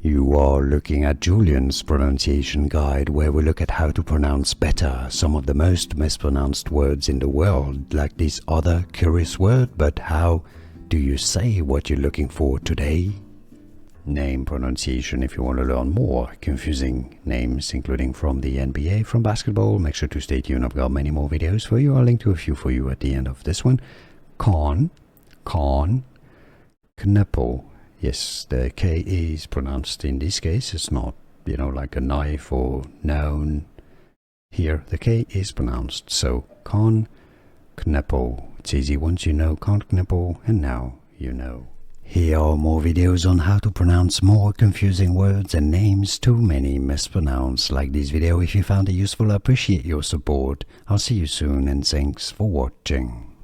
You are looking at Julian's pronunciation guide, where we look at how to pronounce better some of the most mispronounced words in the world, like this other curious word. But how do you say what you're looking for today? Name pronunciation if you want to learn more confusing names, including from the NBA, from basketball. Make sure to stay tuned. I've got many more videos for you. I'll link to a few for you at the end of this one. Kon Knueppel. Yes, the K is pronounced in this case. It's not, like a knife or noun. Here, the K is pronounced. So, Kon Knueppel. It's easy once you know Kon Knueppel, and now you know. Here are more videos on how to pronounce more confusing words and names too many mispronounced. Like this video if you found it useful. I appreciate your support. I'll see you soon, and thanks for watching.